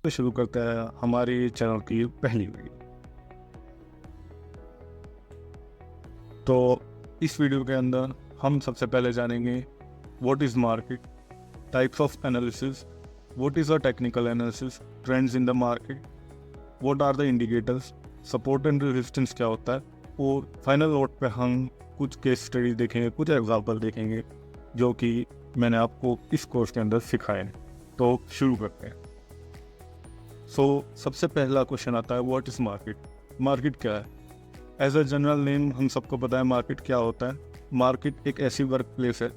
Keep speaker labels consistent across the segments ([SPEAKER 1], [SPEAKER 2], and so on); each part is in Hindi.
[SPEAKER 1] तो शुरू करते हैं हमारे चैनल की पहली वीडियो। तो इस वीडियो के अंदर हम सबसे पहले जानेंगे what is market, types of analysis, what is a technical analysis, trends in the market, what are the indicators, support and resistance क्या होता है, और फाइनल नोट पे हम कुछ केस स्टडी देखेंगे, कुछ एग्जाम्पल देखेंगे जो कि मैंने आपको इस कोर्स के अंदर सिखाए हैं। तो शुरू करते हैं। सबसे पहला क्वेश्चन आता है व्हाट इज़ मार्केट। मार्केट क्या है? एज अ जनरल नेम हम सबको पता है मार्केट क्या होता है। मार्केट एक ऐसी वर्क प्लेस है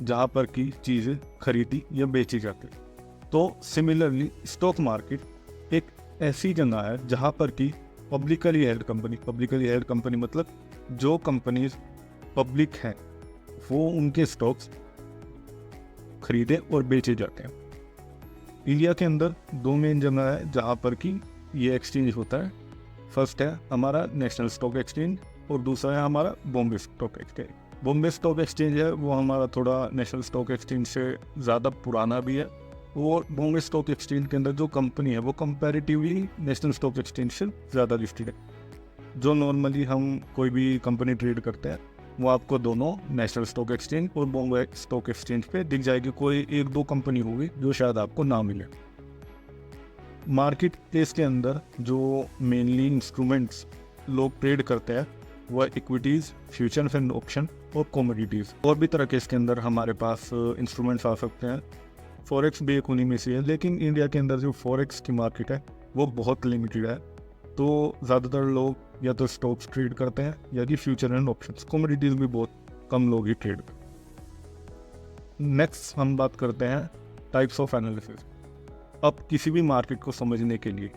[SPEAKER 1] जहाँ पर की चीज़ें खरीदी या बेची जाती है। तो सिमिलरली स्टॉक मार्केट एक ऐसी जगह है जहाँ पर की पब्लिकली हेल्ड कंपनी मतलब जो कंपनीज पब्लिक हैं वो उनके स्टॉक्स खरीदे और बेचे जाते हैं। इंडिया के अंदर दो मेन जगह है जहाँ पर कि ये एक्सचेंज होता है। फर्स्ट है हमारा नेशनल स्टॉक एक्सचेंज और दूसरा है हमारा Bombay stock exchange. Bombay stock exchange है वो हमारा थोड़ा नेशनल स्टॉक एक्सचेंज से ज़्यादा पुराना भी है, और बॉम्बे स्टॉक एक्सचेंज के अंदर जो कंपनी है वो कंपैरेटिवली नेशनल स्टॉक एक्सचेंज से ज़्यादा लिस्टेड है। जो नॉर्मली हम कोई भी कंपनी ट्रेड करते हैं वो आपको दोनों नेशनल स्टॉक एक्सचेंज और बॉम्बे स्टॉक एक्सचेंज पे दिख जाएगी। कोई एक दो कंपनी होगी जो शायद आपको ना मिले। मार्केट प्लेस के अंदर जो मेनली इंस्ट्रूमेंट्स लोग ट्रेड करते हैं वह इक्विटीज़, फ्यूचर्स एंड ऑप्शन और कमोडिटीज़। और भी तरह के इसके अंदर हमारे पास इंस्ट्रूमेंट्स आ सकते हैं। फॉरेक्स भी एक उन्हीं में से है, लेकिन इंडिया के अंदर जो फॉरेक्स की मार्केट है वो बहुत लिमिटेड है। तो ज़्यादातर लोग या तो स्टॉक्स ट्रेड करते हैं या कि फ्यूचर एंड ऑप्शंस। कमोडिटीज़ भी बहुत कम लोग ही ट्रेड करते हैं। नेक्स्ट हम बात करते हैं टाइप्स ऑफ एनालिसिस। अब किसी भी मार्केट को समझने के लिए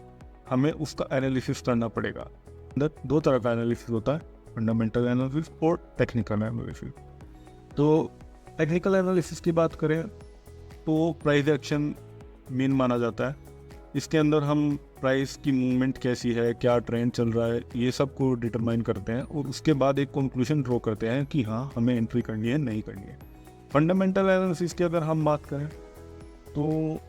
[SPEAKER 1] हमें उसका एनालिसिस करना पड़ेगा। अंदर दो तरह का एनालिसिस होता है, फंडामेंटल एनालिसिस और टेक्निकल एनालिसिस। तो टेक्निकल एनालिसिस की बात करें तो प्राइस एक्शन मेन माना जाता है। इसके अंदर हम प्राइस की मूवमेंट कैसी है, क्या ट्रेंड चल रहा है, ये सब को डिटरमाइन करते हैं और उसके बाद एक कंक्लूजन ड्रॉ करते हैं कि हाँ हमें एंट्री करनी है नहीं करनी है। फंडामेंटल एनालिसिस की अगर हम बात करें तो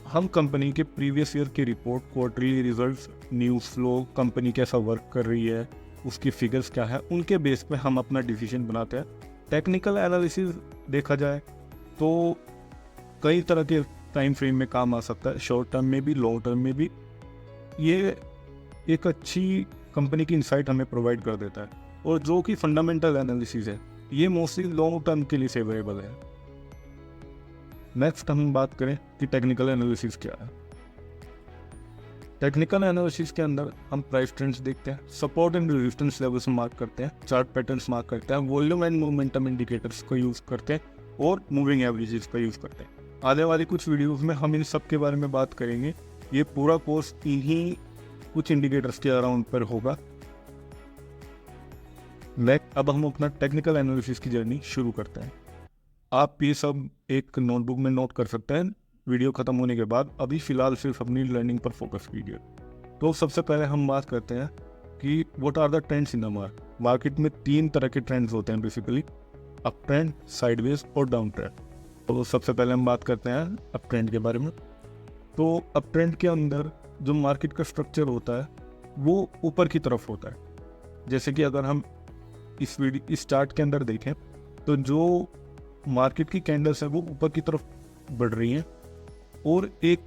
[SPEAKER 1] हम कंपनी के प्रीवियस ईयर की report, quarterly results, news flow, company कैसा वर्क कर रही है, उसकी फिगर्स क्या है, उनके बेस पे हम अपना डिसीजन बनाते हैं। टेक्निकल एनालिसिस देखा जाए तो कई तरह के टाइम फ्रेम में काम आ सकता है, शॉर्ट टर्म में भी, लॉन्ग टर्म में भी। ये एक अच्छी कंपनी की इंसाइट हमें प्रोवाइड कर देता है। और जो कि फंडामेंटल एनालिसिस है ये मोस्टली लॉन्ग टर्म के लिए फेवरेबल है। नेक्स्ट हम बात करें कि टेक्निकल एनालिसिस क्या है। टेक्निकल एनालिसिस के अंदर हम प्राइस ट्रेंड्स देखते हैं, support and resistance levels mark करते हैं, चार्ट पैटर्न्स मार्क करते हैं, वॉल्यूम एंड मोमेंटम इंडिकेटर्स को यूज़ करते हैं और मूविंग एवरेजेस का यूज़ करते हैं। आने वाली कुछ वीडियोस में हम इन सब के बारे में बात करेंगे। ये पूरा कोर्स इन्हीं कुछ इंडिकेटर्स के अराउंड पर होगा। अब हम अपना टेक्निकल एनालिसिस की जर्नी शुरू करते हैं। आप ये सब एक नोटबुक में नोट कर सकते हैं वीडियो ख़त्म होने के बाद। अभी फ़िलहाल सिर्फ अपनी लर्निंग पर फोकस कीजिए। तो सबसे पहले हम बात करते हैं कि what are the trends in the market. Market में तीन तरह के ट्रेंड्स होते हैं बेसिकली, अप ट्रेंड, साइडवेज और डाउन ट्रेंड। तो सबसे पहले हम बात करते हैं अप ट्रेंड के बारे में। तो अप ट्रेंड के अंदर जो मार्केट का स्ट्रक्चर होता है वो ऊपर की तरफ होता है। जैसे कि अगर हम इस चार्ट के अंदर देखें तो जो मार्केट की कैंडल्स है वो ऊपर की तरफ बढ़ रही हैं और एक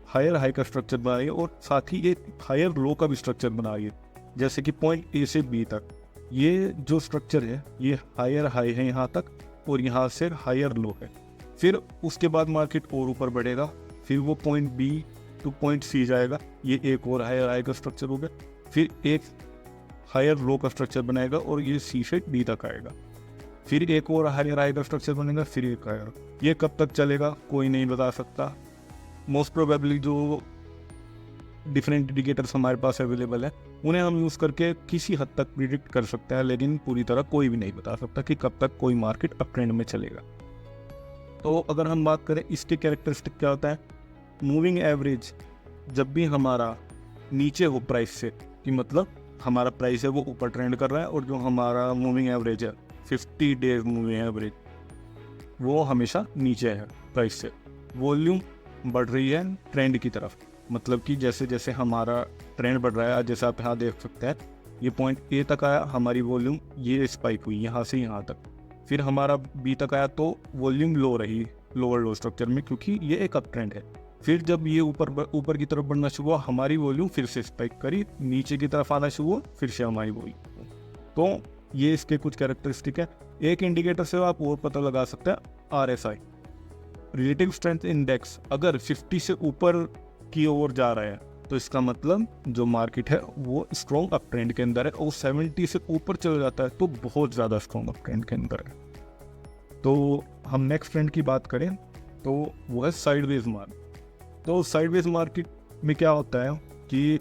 [SPEAKER 1] हायर हाई का स्ट्रक्चर बना रही है और साथ ही एक हायर लो का भी स्ट्रक्चर बना रही है। जैसे कि पॉइंट ए से बी तक ये जो स्ट्रक्चर है ये हायर हाई है यहाँ तक और यहाँ से हायर लो है। फिर उसके बाद मार्केट और ऊपर बढ़ेगा, फिर वो point B to point C जाएगा, ये एक और हायर हाई का स्ट्रक्चर होगा, फिर एक हायर लो का स्ट्रक्चर बनाएगा और ये सी से डी तक आएगा, फिर एक और हायर हाई का स्ट्रक्चर बनेगा, फिर एक हायर। ये कब तक चलेगा कोई नहीं बता सकता। मोस्ट प्रोबेबली जो डिफरेंट इंडिकेटर्स हमारे पास अवेलेबल है उन्हें हम यूज़ करके किसी हद तक प्रिडिक्ट कर सकते हैं, लेकिन पूरी तरह कोई भी नहीं बता सकता कि कब तक कोई मार्केट अप ट्रेंड में चलेगा। तो अगर हम बात करें इसके कैरेक्टरिस्टिक क्या होता है, मूविंग एवरेज जब भी हमारा नीचे हो प्राइस से, कि मतलब हमारा प्राइस है वो ऊपर ट्रेंड कर रहा है और जो हमारा मूविंग एवरेज है 50 डेज मूविंग एवरेज वो हमेशा नीचे है प्राइस से। वॉल्यूम बढ़ रही है ट्रेंड की तरफ, मतलब कि जैसे जैसे हमारा ट्रेंड बढ़ रहा है, जैसे आप यहाँ देख सकते हैं, ये पॉइंट ए तक आया, हमारी वॉल्यूम ये स्पाइक हुई यहाँ से यहाँ तक, फिर हमारा बी तक आया तो वॉल्यूम लो रही लोअर लो स्ट्रक्चर में, क्योंकि ये एक अप ट्रेंड है। फिर जब ये ऊपर की तरफ बढ़ना शुरू हुआ, हमारी वॉल्यूम फिर से स्पाइक करी, नीचे की तरफ आना शुरू हुआ, फिर से हमारी वॉल्यूम। तो ये इसके कुछ कैरेक्टरिस्टिक है। एक इंडिकेटर से आप और पता लगा सकते हैं RSI, रिलेटिव स्ट्रेंथ इंडेक्स। अगर 50 से ऊपर की ओर जा रहा है तो इसका मतलब जो मार्केट है वो स्ट्रॉन्ग अप ट्रेंड के अंदर है, और 70 से ऊपर चला जाता है तो बहुत ज़्यादा स्ट्रॉन्ग अप ट्रेंड के अंदर है। तो हम नेक्स्ट ट्रेंड की बात करें तो वो है साइडवेज मार्केट। तो साइडवेज मार्केट में क्या होता है कि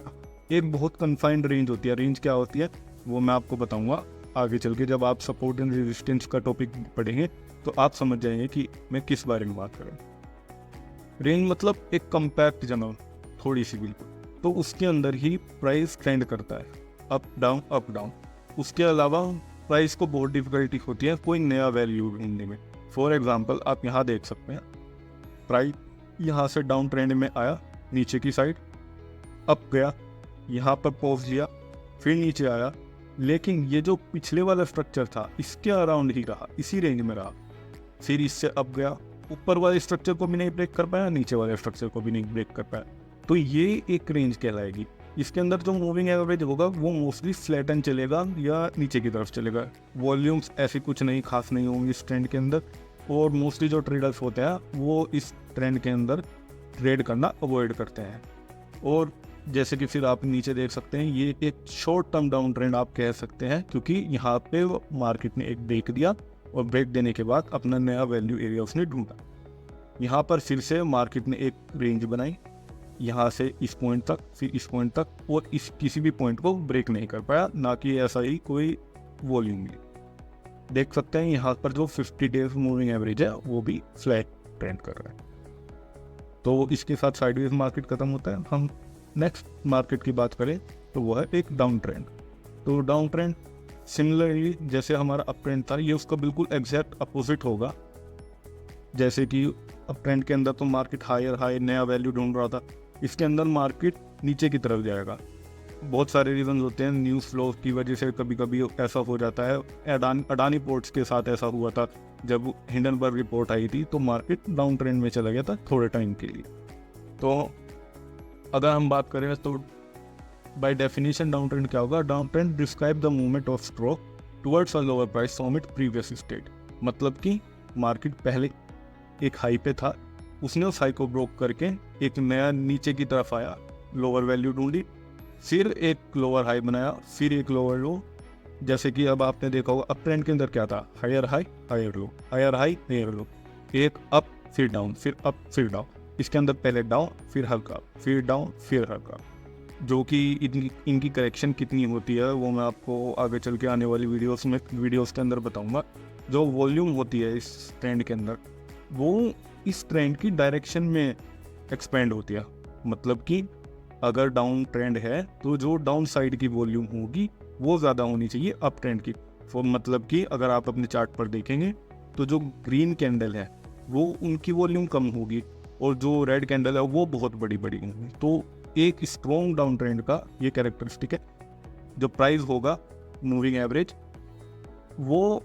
[SPEAKER 1] एक बहुत कन्फाइंड रेंज होती है। रेंज क्या होती है वो मैं आपको बताऊंगा आगे चल के, जब आप सपोर्ट एंड रेजिस्टेंस का टॉपिक पढ़ेंगे तो आप समझ जाएंगे कि मैं किस बारे में बात कर रहा हूँ। रेंज मतलब एक कम्पैक्ट जगह, थोड़ी सी बिल्कुल, तो उसके अंदर ही प्राइस ट्रेंड करता है, अप डाउन अप डाउन। उसके अलावा प्राइस को बहुत डिफिकल्टी होती है कोई नया वैल्यू ढूंढने में। फॉर एग्जांपल आप यहाँ देख सकते हैं, प्राइस यहाँ से डाउन ट्रेंड में आया, नीचे की साइड अप गया, यहाँ पर पॉज लिया, फिर नीचे आया, लेकिन ये जो पिछले वाला स्ट्रक्चर था इसके अराउंड ही रहा, इसी रेंज में रहा, फिर इससे अप गया, ऊपर वाले स्ट्रक्चर को भी नहीं ब्रेक कर पाया, नीचे वाले स्ट्रक्चर को भी नहीं ब्रेक कर पाया, तो ये एक रेंज कहलाएगी। इसके अंदर जो मूविंग एवरेज होगा वो मोस्टली फ्लैटन चलेगा या नीचे की तरफ चलेगा। वॉल्यूम्स ऐसी कुछ नहीं खास नहीं होंगी इस ट्रेंड के अंदर, और मोस्टली जो ट्रेडर्स होते हैं वो इस ट्रेंड के अंदर ट्रेड करना अवॉइड करते हैं। और जैसे कि फिर आप नीचे देख सकते हैं, ये एक शॉर्ट टर्म डाउन ट्रेंड आप कह सकते हैं, क्योंकि यहाँ पे मार्केट ने एक ब्रेक दिया और ब्रेक देने के बाद अपना नया वैल्यू एरिया उसने ढूंढा। यहाँ पर फिर से मार्केट ने एक रेंज बनाई, यहाँ से इस पॉइंट तक, फिर इस पॉइंट तक, और इस किसी भी पॉइंट को ब्रेक नहीं कर पाया, ना कि ऐसा ही कोई वॉल्यूम मिली। देख सकते हैं यहाँ पर जो 50 डेज मूविंग एवरेज है वो भी फ्लैट ट्रेंड कर रहा है। तो इसके साथ साइडवेज मार्केट खत्म होता है। हम नेक्स्ट मार्केट की बात करें तो वो है एक डाउन ट्रेंड। तो डाउन ट्रेंड सिमिलरली जैसे हमारा अप ट्रेंड था, ये उसका बिल्कुल एग्जैक्ट अपोजिट होगा। जैसे कि अप ट्रेंड के अंदर तो मार्केट हायर हाई नया वैल्यू ढूंढ रहा था, इसके अंदर मार्केट नीचे की तरफ जाएगा। बहुत सारे रीजन होते हैं, न्यूज़ फ्लो की वजह से कभी कभी ऐसा हो जाता है। अडानी पोर्ट्स के साथ ऐसा हुआ था, जब हिंडनबर्ग रिपोर्ट आई थी तो मार्केट डाउन ट्रेंड में चला गया था थोड़े टाइम के लिए। तो अगर हम बात करें तो बाय डेफिनेशन डाउन ट्रेंड क्या होगा? Down trend describe the movement of stock towards a lower price from it previous state. मतलब कि मार्केट पहले एक हाई पे था, उसने उस हाई को ब्रोक करके एक नया नीचे की तरफ आया, लोअर वैल्यू ढूंढी, फिर एक लोअर हाई बनाया, फिर एक लोअर लो। जैसे कि अब आपने देखा होगा अप ट्रेंड के अंदर क्या था, higher high higher low, higher high higher low, एक अप फिर डाउन, फिर अप फिर डाउन। इसके अंदर पहले डाउन फिर हल्का, फिर डाउन फिर हल्का। जो कि इनकी करेक्शन कितनी होती है वो मैं आपको आगे चल के आने वाली वीडियोस के अंदर बताऊंगा। जो वॉल्यूम होती है इस ट्रेंड के अंदर वो इस ट्रेंड की डायरेक्शन में एक्सपेंड होती है। मतलब कि अगर डाउन ट्रेंड है तो जो डाउन साइड की वॉल्यूम होगी वो ज़्यादा होनी चाहिए अप ट्रेंड की। मतलब कि अगर आप अपने चार्ट पर देखेंगे तो जो ग्रीन कैंडल है वो उनकी वॉल्यूम कम होगी और जो रेड कैंडल है वो बहुत बड़ी बड़ी होंगी। तो एक स्ट्रॉन्ग डाउन ट्रेंड का ये कैरेक्टरिस्टिक है। जो प्राइस होगा मूविंग एवरेज, वो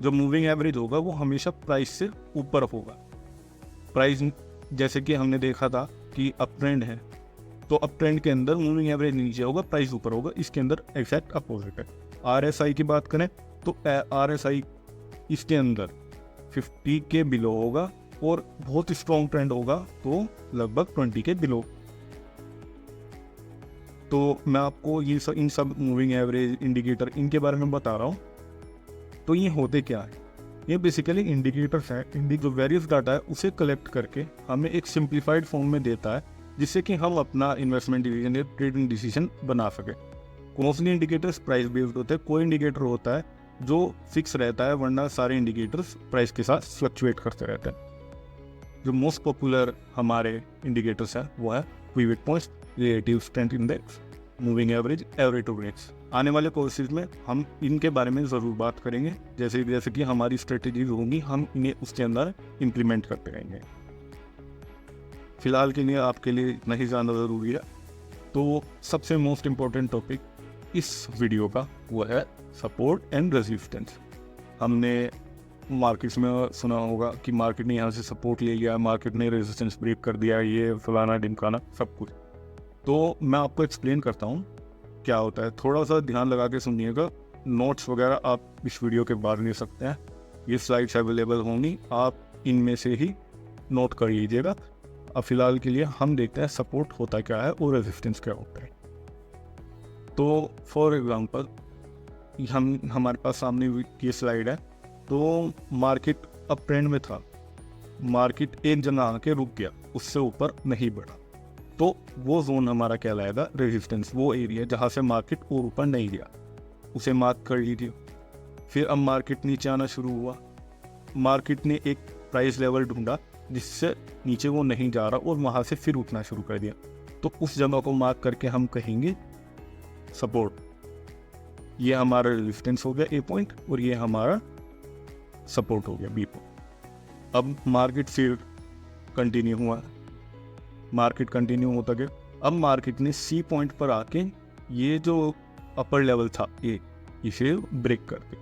[SPEAKER 1] जो मूविंग एवरेज होगा वो हमेशा प्राइस से ऊपर होगा। प्राइस जैसे कि हमने देखा था कि अप ट्रेंड है तो अप ट्रेंड के अंदर मूविंग एवरेज नीचे होगा, प्राइस ऊपर होगा। इसके अंदर एग्जैक्ट अपोजिट है। RSI की बात करें तो RSI इसके अंदर 50 के बिलो होगा और बहुत स्ट्रॉन्ग ट्रेंड होगा तो लगभग 20 के बिलो। तो मैं आपको इन सब मूविंग एवरेज इंडिकेटर इनके बारे में बता रहा हूँ। तो ये होते क्या है? ये बेसिकली इंडिकेटर्स हैं, जो वेरियस डाटा है उसे कलेक्ट करके हमें एक सिंप्लीफाइड फॉर्म में देता है, जिससे कि हम अपना इन्वेस्टमेंट डिसीजन या ट्रेडिंग डिसीजन बना सके। मोस्टली इंडिकेटर्स प्राइस बेस्ड होते हैं। कोई इंडिकेटर होता है जो फिक्स रहता है, वरना सारे इंडिकेटर्स प्राइस के साथ फ्लक्चुएट करते रहते हैं। जो मोस्ट पॉपुलर हमारे इंडिकेटर्स हैं वो है pivot points, relative strength index, moving average, average to rates. आने वाले कोर्सेज में हम इनके बारे में ज़रूर बात करेंगे। जैसे कि हमारी स्ट्रेटेजीज होंगी हम इन्हें उसके अंदर इम्प्लीमेंट करते रहेंगे। फ़िलहाल के लिए आपके लिए नहीं ज़्यादा ज़रूरी है। तो सबसे मोस्ट इम्पॉर्टेंट टॉपिक इस वीडियो का वो है सपोर्ट एंड रेजिस्टेंस। हमने मार्केट्स में सुना होगा कि मार्केट ने यहाँ से सपोर्ट ले लिया, मार्केट ने रेजिस्टेंस ब्रेक कर दिया, ये फलाना ढिमकाना सब कुछ। तो मैं आपको एक्सप्लेन करता हूँ क्या होता है, थोड़ा सा ध्यान लगा के सुनिएगा। नोट्स वगैरह आप इस वीडियो के बाद ले सकते हैं, ये स्लाइड्स अवेलेबल होंगी, आप इनमें से ही नोट कर लीजिएगा। अब फिलहाल के लिए हम देखते हैं सपोर्ट होता क्या है और रेजिस्टेंस क्या होता है। तो फॉर एग्जांपल हमारे पास सामने ये स्लाइड है। तो मार्केट अप ट्रेंड में था, मार्केट एक जगह आके रुक गया, उससे ऊपर नहीं बढ़ा, तो वो जोन हमारा कहलाएगा रेजिस्टेंस। वो एरिया जहाँ से मार्केट और ऊपर नहीं गया उसे मार्क कर लीजिए। फिर अब मार्केट नीचे आना शुरू हुआ, मार्केट ने एक प्राइस लेवल ढूंढा जिससे नीचे वो नहीं जा रहा और वहाँ से फिर उठना शुरू कर दिया, तो उस जगह को मार्क करके हम कहेंगे सपोर्ट। ये हमारा रेजिस्टेंस हो गया ए पॉइंट और ये हमारा सपोर्ट हो गया बी पॉइंट। अब मार्केट फिर कंटिन्यू हुआ, मार्केट कंटिन्यू होता गया। अब मार्केट ने सी पॉइंट पर आके ये जो अपर लेवल था ए, इसे ब्रेक कर दिया,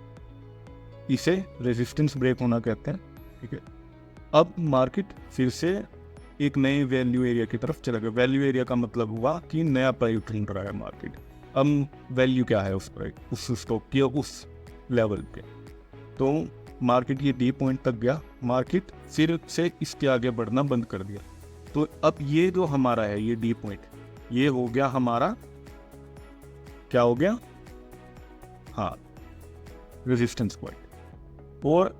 [SPEAKER 1] इसे रेजिस्टेंस ब्रेक होना कहते हैं। ठीक है, अब मार्केट फिर से एक नए वैल्यू एरिया की तरफ चला गया। वैल्यू एरिया का मतलब हुआ कि नया प्राइस ढूंढ रहा है मार्केट। अब वैल्यू क्या है उस प्राइस, उस स्टॉक की, उस लेवल पे। तो मार्केट ये डी पॉइंट तक गया, मार्केट फिर से इसके आगे बढ़ना बंद कर दिया। तो अब ये जो हमारा है ये डी पॉइंट, ये हो गया हमारा, क्या हो गया, हाँ, रेजिस्टेंस पॉइंट। और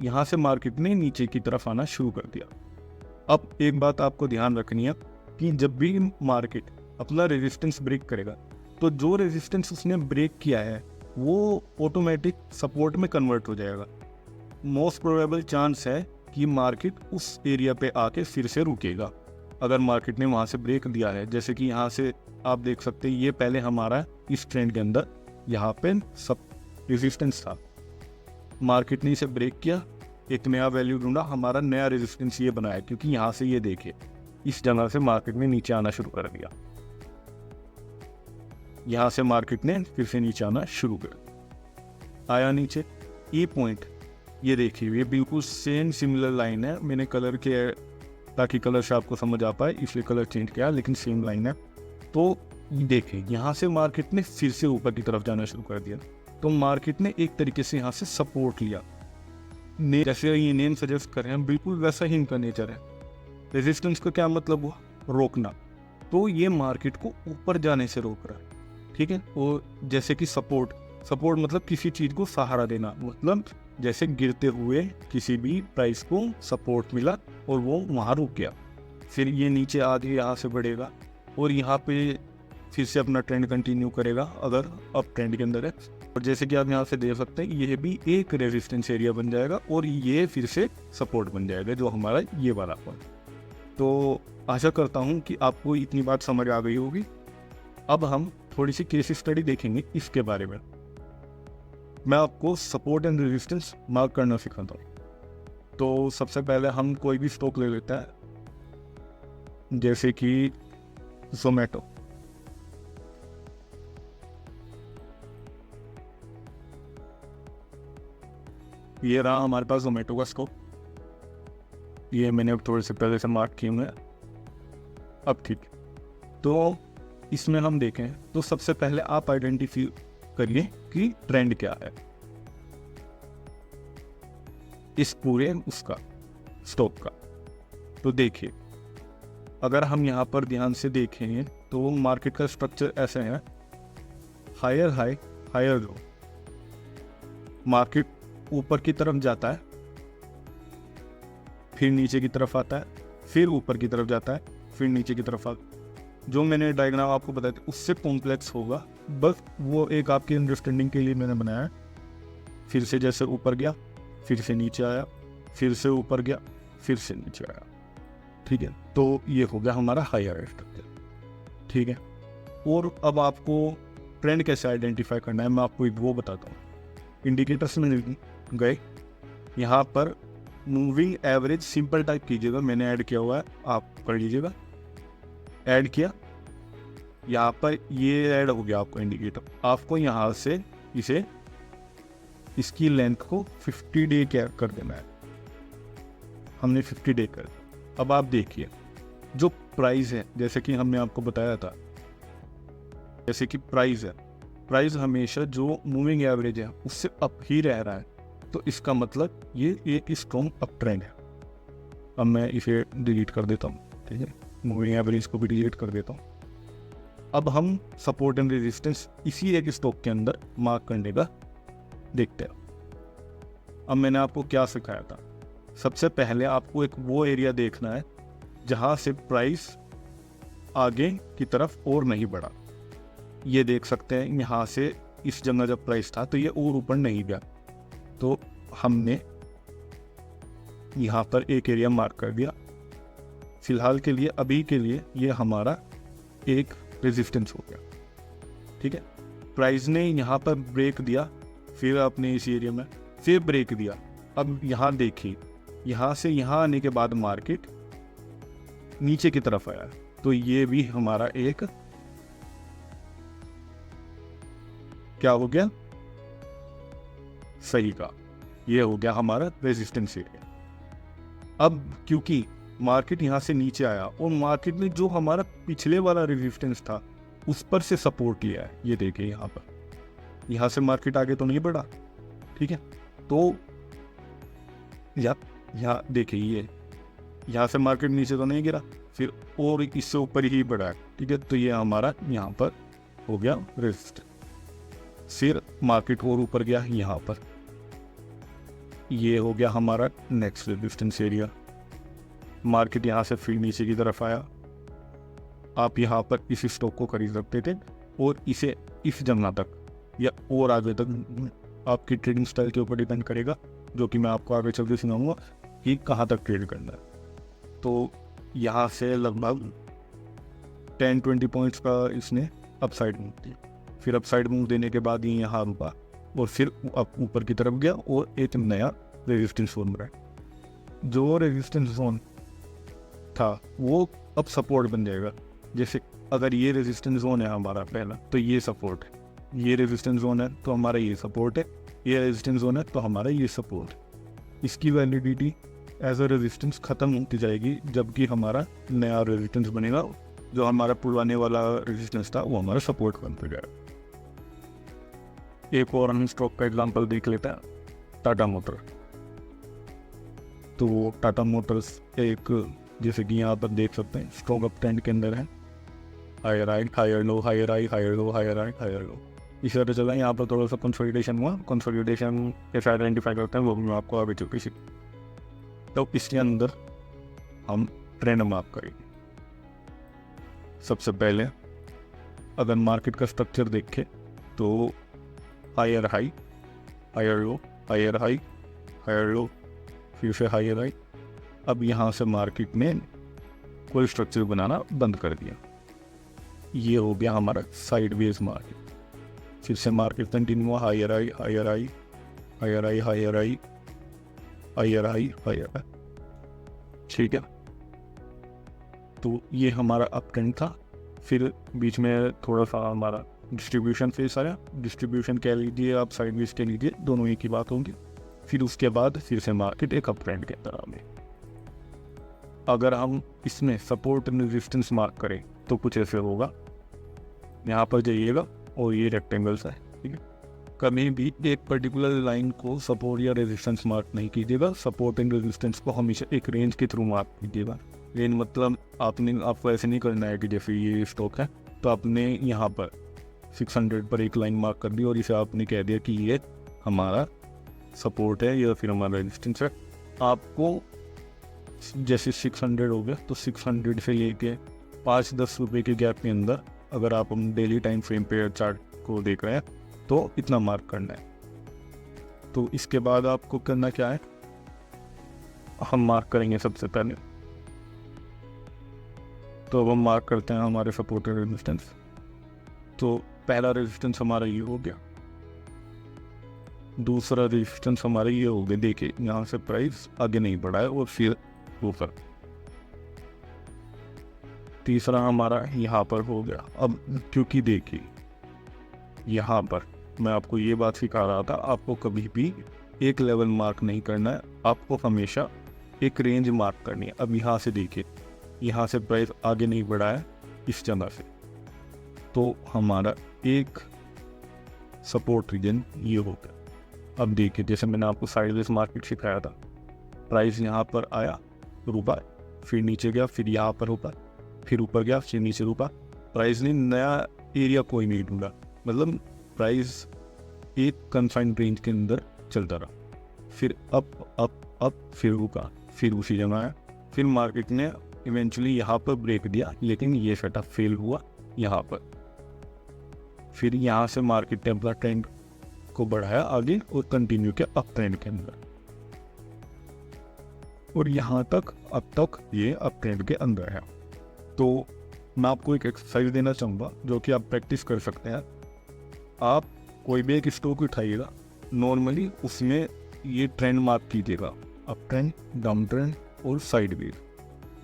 [SPEAKER 1] यहाँ से मार्केट ने नीचे की तरफ आना शुरू कर दिया। अब एक बात आपको ध्यान रखनी है कि जब भी मार्केट अपना रेजिस्टेंस ब्रेक करेगा तो जो रेजिस्टेंस उसने ब्रेक किया है वो ऑटोमेटिक सपोर्ट में कन्वर्ट हो जाएगा। मोस्ट प्रोबेबल चांस है कि मार्केट उस एरिया पे आके फिर से रुकेगा अगर मार्केट ने वहाँ से ब्रेक दिया है। जैसे कि यहाँ से आप देख सकते हैं, ये पहले हमारा इस ट्रेंड के अंदर यहाँ पे सब रेजिस्टेंस था, मार्केट ने इसे ब्रेक किया, एक नया वैल्यू ढूंढा, हमारा नया रेजिस्टेंस ये बनाया, क्योंकि यहाँ से ये देखिए इस जगह से मार्केट ने नीचे आना शुरू कर दिया, यहाँ से मार्केट ने फिर से नीचे आना शुरू कर आया नीचे। ई पॉइंट ये देखिए, ये बिल्कुल सेम सिमिलर लाइन है, मैंने कलर के ताकि कलर से आपको समझ आ पाए इसलिए कलर चेंज किया, लेकिन सेम लाइन है। तो देखिए यहाँ से मार्केट ने फिर से ऊपर की तरफ जाना शुरू कर दिया, तो मार्केट ने एक तरीके से यहाँ से सपोर्ट लिया। जैसे ये नेम सजेस्ट कर रहे हैं बिल्कुल वैसा ही इनका नेचर है। रेजिस्टेंस का क्या मतलब हुआ, रोकना, तो ये मार्केट को ऊपर जाने से रोक रहा है। ठीक है, और जैसे कि सपोर्ट मतलब किसी चीज़ को सहारा देना, मतलब जैसे गिरते हुए किसी भी प्राइस को सपोर्ट मिला और वो वहाँ रुक गया, फिर ये नीचे आगे यहाँ से बढ़ेगा और यहाँ पे फिर से अपना ट्रेंड कंटिन्यू करेगा अगर अप ट्रेंड के अंदर है। और जैसे कि आप यहाँ से देख सकते हैं ये भी एक रेजिस्टेंस एरिया बन जाएगा और ये फिर से सपोर्ट बन जाएगा, जो हमारा ये वाला पॉइंट। तो आशा करता हूँ कि आपको इतनी बात समझ आ गई होगी। अब हम थोड़ी सी केस स्टडी देखेंगे इसके बारे में। मैं आपको सपोर्ट एंड रेजिस्टेंस मार्क करना सिखाता हूँ। तो सबसे पहले हम कोई भी स्टॉक ले लेते हैं, जैसे कि जोमेटो। ये रहा हमारे पास जोमेटो का स्टॉक, ये मैंने अब थोड़े से पहले से मार्क किए हुए हैं। अब ठीक, तो इसमें हम देखें तो सबसे पहले आप आइडेंटिफाई करिए कि ट्रेंड क्या है इस पूरे उसका स्टॉक का। तो देखिए, अगर हम यहाँ पर ध्यान से देखें तो मार्केट का स्ट्रक्चर ऐसे है, higher high higher low. Market ऊपर की तरफ जाता है, फिर नीचे की तरफ आता है, फिर ऊपर की तरफ जाता है, फिर नीचे की तरफ आता है। जो मैंने डायग्राम आपको बताया था उससे कॉम्प्लेक्स होगा, बस वो एक आपकी अंडरस्टैंडिंग के लिए मैंने बनाया है। फिर से जैसे ऊपर गया, फिर से नीचे आया, फिर से ऊपर गया, फिर से नीचे आया। ठीक है, तो ये हो गया हमारा हायर स्ट्रक्चर। ठीक है, और अब आपको ट्रेंड कैसे आइडेंटिफाई करना है मैं आपको वो बताता हूँ। इंडिकेटर्स में गए, यहाँ पर मूविंग एवरेज सिंपल टाइप कीजिएगा, मैंने ऐड किया हुआ है, आप कर लीजिएगा। ऐड किया, यहाँ पर ये ऐड हो गया आपको इंडिकेटर। आपको यहाँ से इसे इसकी लेंथ को 50 डे क्या कर देना है, हमने 50 डे कर दिया। अब आप देखिए जो प्राइस है, जैसे कि हमने आपको बताया था, जैसे कि प्राइस है, प्राइस हमेशा जो मूविंग एवरेज है उससे अप ही रह रहा है, तो इसका मतलब ये एक स्ट्रॉन्ग अप ट्रेंड है। अब मैं इसे डिलीट कर देता हूँ, ठीक है, मूविंग एवरेज को भी डिलीट कर देता हूँ। अब हम सपोर्ट एंड रेजिस्टेंस इसी एक स्टॉक के अंदर मार्क करने का देखते हैं। अब मैंने आपको क्या सिखाया था, सबसे पहले आपको एक वो एरिया देखना है जहाँ से प्राइस आगे की तरफ और नहीं बढ़ा। ये देख सकते हैं यहाँ से इस जगह जब प्राइस था तो ये और ऊपर नहीं गया, तो हमने यहाँ पर एक एरिया मार्क कर दिया। फिलहाल के लिए, अभी के लिए ये हमारा एक रेजिस्टेंस हो गया, ठीक है। प्राइस ने यहाँ पर ब्रेक दिया, फिर आपने इस एरिया में फिर ब्रेक दिया। अब यहाँ देखिए, यहाँ से यहाँ आने के बाद मार्केट नीचे की तरफ आया, तो ये भी हमारा एक क्या हो गया, सही का, ये हो गया हमारा रेजिस्टेंस एरिया। अब क्योंकि मार्केट यहाँ से नीचे आया और मार्केट ने जो हमारा पिछले वाला रेजिस्टेंस था उस पर से सपोर्ट लिया है, ये देखिए यहाँ पर, यहाँ से मार्केट आगे तो नहीं बढ़ा, ठीक है। तो यहाँ देखिए, ये यहाँ से मार्केट नीचे तो नहीं गिरा, फिर और इससे ऊपर ही बढ़ा है, ठीक है। तो ये हमारा यहाँ पर हो गया रेजिस्टेंस, फिर मार्केट और ऊपर गया, यहाँ पर ये हो गया हमारा नेक्स्ट रेजिस्टेंस एरिया। मार्केट यहाँ से फिर नीचे की तरफ आया, आप यहाँ पर इस स्टॉक को खरीद सकते थे और इसे इस जगह तक या और आगे तक, आपकी ट्रेडिंग स्टाइल के ऊपर डिपेंड करेगा, जो कि मैं आपको आगे चल के सुनाऊंगा कि कहाँ तक ट्रेड करना है। तो यहाँ से लगभग 10-20 पॉइंट्स का इसने अपसाइड मूव दिया, फिर अपसाइड मूव देने के बाद ये यहाँ रुका और फिर ऊपर की तरफ गया और एक नया रेजिस्टेंस जोन बना। जो रेजिस्टेंस जोन था वो अब सपोर्ट बन जाएगा। जैसे अगर ये रेजिस्टेंस जोन है हमारा पहला, तो ये सपोर्ट है, ये रेजिस्टेंस जोन है तो हमारा ये सपोर्ट है, ये रेजिस्टेंस जोन है तो हमारा ये सपोर्ट है। इसकी वैलिडिटी एज अ रेजिस्टेंस ख़त्म होती जाएगी, जबकि हमारा नया रेजिस्टेंस बनेगा, जो हमारा पुराने वाला रेजिस्टेंस था वो हमारा सपोर्ट बनता जाएगा। एक और हम स्टॉक का एग्जांपल देख लेते हैं, टाटा मोटर। तो टाटा मोटर्स एक, जैसे कि यहाँ पर देख सकते हैं, स्ट्रॉन्ग अप ट्रेंड के अंदर है, higher high higher low, higher high higher low, higher high higher low, इस तरह चला। यहाँ पर थोड़ा सा कंसोलिडेशन हुआ, कंसोलिडेशन कैसे आइडेंटिफाई करते हैं वो भी मैं आपको आगे चल के तो इसके अंदर हम ट्रेंड मार्क करेंगे। सबसे पहले अगर मार्केट का स्ट्रक्चर देखें तो higher high higher low, higher high higher low, फिर से हायर हाई। अब यहाँ से मार्केट ने कोई स्ट्रक्चर बनाना बंद कर दिया, ये हो गया हमारा साइडवेज मार्केट। फिर से मार्केट कंटिन्यू हुआ, higher high higher high higher high higher high higher high higher high, ठीक है। तो ये हमारा अप ट्रेंड था। फिर बीच में थोड़ा सा हमारा डिस्ट्रीब्यूशन फेस आया, डिस्ट्रीब्यूशन कह लीजिए आप, साइडवेज कह लीजिए, दोनों एक ही बात होंगी। फिर उसके बाद फिर से मार्केट एक अप ट्रेंड के अंदर आ गई। अगर हम इसमें सपोर्ट एंड रेजिस्टेंस मार्क करें तो कुछ ऐसे होगा, यहाँ पर जाइएगा और ये रेक्टेंगल्स है, ठीक है। कभी भी एक पर्टिकुलर लाइन को सपोर्ट या रेजिस्टेंस मार्क नहीं कीजिएगा, सपोर्ट एंड रेजिस्टेंस को हमेशा एक रेंज के थ्रू मार्क कीजिएगा। रेंज मतलब आपको ऐसे नहीं करना है कि जैसे ये स्टॉक है तो आपने यहाँ पर 600 पर एक लाइन मार्क कर दी और इसे आपने कह दिया कि ये हमारा सपोर्ट है या फिर हमारा रेजिस्टेंस है। आपको जैसे 600 हो गया तो 600 से लेके 5-10 रुपये के गैप के अंदर अगर आप हम डेली टाइम फ्रेम पे चार्ट को देख रहे हैं तो इतना मार्क करना है। तो इसके बाद आपको करना क्या है, हम मार्क करेंगे सबसे पहले। तो अब हम मार्क करते हैं हमारे सपोर्ट और रेजिस्टेंस। तो पहला रेजिस्टेंस हमारा ये हो गया, दूसरा रेजिस्टेंस हमारा ये हो गया, देखिए यहाँ से प्राइस आगे नहीं बढ़ा है और फिर ऊपर। तीसरा हमारा यहाँ पर हो गया। अब क्योंकि देखिए यहाँ पर मैं आपको ये बात सिखा रहा था, आपको कभी भी एक लेवल मार्क नहीं करना है, आपको हमेशा एक रेंज मार्क करनी है। अब यहाँ से देखिए, यहाँ से प्राइस आगे नहीं बढ़ा है इस जगह से, तो हमारा एक सपोर्ट रीजन ये हो गया। अब देखिए जैसे मैंने आपको साइडवेज मार्केट सिखाया था, प्राइस यहाँ पर आया, रुका, फिर नीचे गया, फिर यहाँ पर रुका, फिर ऊपर गया, फिर नीचे रुका, प्राइस ने नया एरिया कोई नहीं ढूंढा, मतलब प्राइस एक कन्फाइंड रेंज के अंदर चलता रहा, फिर अप फिर रुका, फिर उसी जगह आया, फिर मार्केट ने इवेंचुअली यहाँ पर ब्रेक दिया, लेकिन ये सेटअप फेल हुआ यहाँ पर। फिर यहाँ से मार्केट ने अपना ट्रेंड को बढ़ाया आगे और कंटिन्यू किया अप ट्रेंड के अंदर, और यहाँ तक अब तक ये अप ट्रेंड के अंदर है। तो मैं आपको एक एक्सरसाइज देना चाहूँगा जो कि आप प्रैक्टिस कर सकते हैं। आप कोई भी एक स्टॉक उठाइएगा, नॉर्मली उसमें ये ट्रेंड मार्क कीजिएगा, अप ट्रेंड, डाउन ट्रेंड और साइडवेज।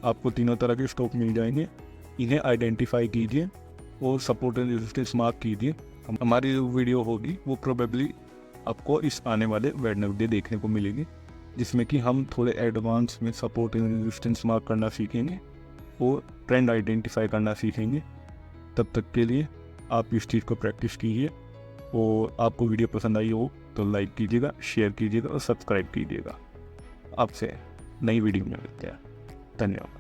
[SPEAKER 1] आपको तीनों तरह के स्टॉक मिल जाएंगे, इन्हें आइडेंटिफाई कीजिए और सपोर्ट एंड रेजिस्टेंस मार्क कीजिए। हमारी जो वीडियो होगी वो प्रोबेबली आपको इस आने वाले वेडनेसडे देखने को मिलेगी, जिसमें कि हम थोड़े एडवांस में सपोर्ट एंड रेजिस्टेंस मार्क करना सीखेंगे और ट्रेंड आइडेंटिफाई करना सीखेंगे। तब तक के लिए आप इस चीज़ को प्रैक्टिस कीजिए, और आपको वीडियो पसंद आई हो तो लाइक कीजिएगा, शेयर कीजिएगा और सब्सक्राइब कीजिएगा। आपसे नई वीडियो में मिलते हैं। धन्यवाद।